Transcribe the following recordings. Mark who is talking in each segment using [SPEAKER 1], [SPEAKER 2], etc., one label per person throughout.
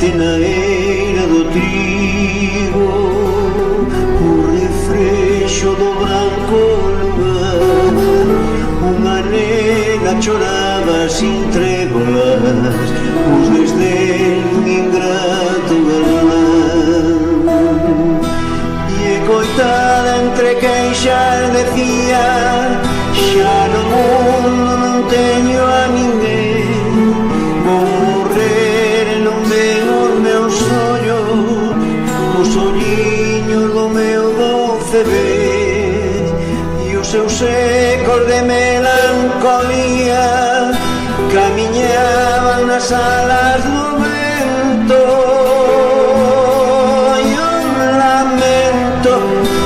[SPEAKER 1] noite na eira do trigo, o refrexo do branco lugar, unha nena choraba sin trébolas, os desdén ingrato galán. E coitada entre queixas decía, xa no mundo non teño a ninguén, vou morrer e non ven os meus ollos, os olliños do meu doce vez, e os seus ecos de melancolía camiñaban nas alas do vento. E un lamento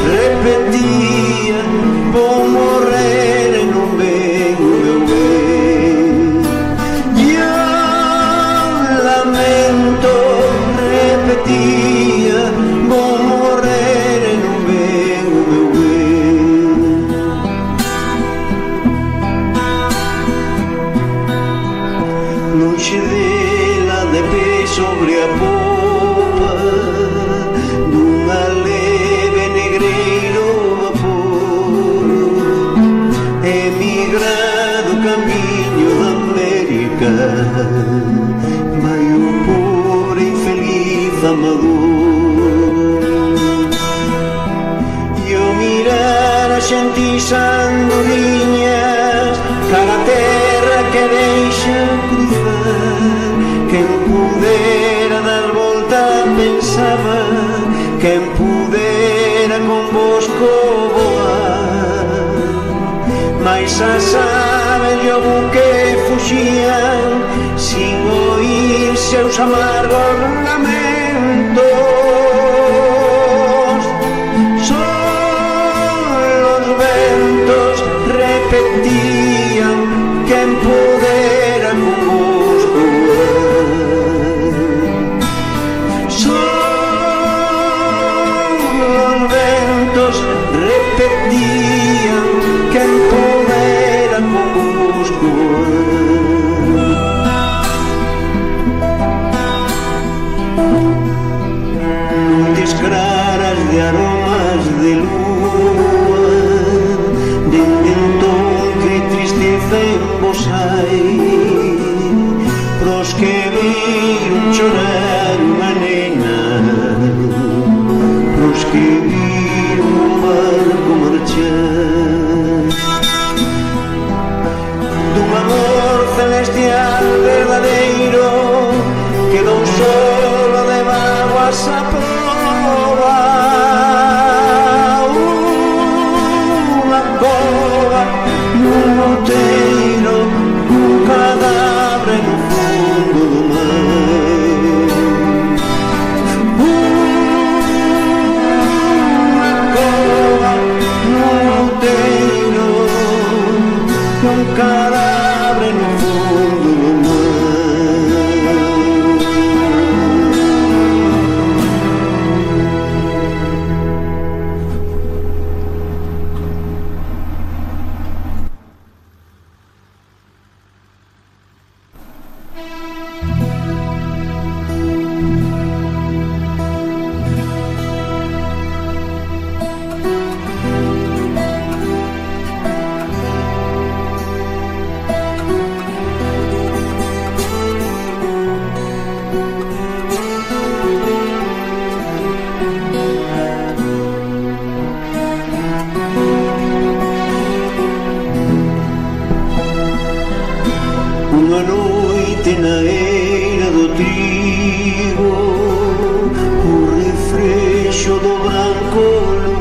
[SPEAKER 1] repetía, vou morrer e non ven o meu ben. E un lamento repetía, vou morrer e non ven o meu ben. Lonxe dela de pé sobre a popa dunha leve negreiro vapor, emigrado camiño da América, vai o pobre infeliz amador. E ao mirar as xentis andorinhas cara a terra que deixa cruzar, quen pudera dar volta pensaba, quen pudera convosco voar, mais as aves e o buque fuxían sin oír seus amargos lamentos. Son os ventos repetían, quen pudera convosco voar. Son os ventos repetían, quen pudera convosco voar. Noites claras de aromas de lúa, dende entón que tristeza en vos hai, pros que viron chorar unha nena, pros que viron un barco marchar, dun amor celestial verdadeiro que dun solo de vaguas a proba, unha cova nun outeiro, un cadáver no fundo do mar. Unha cova nun outeiro, un cadáver no fundo do mar. Unha noite na eira do trigo, o refrexo do branco lugar,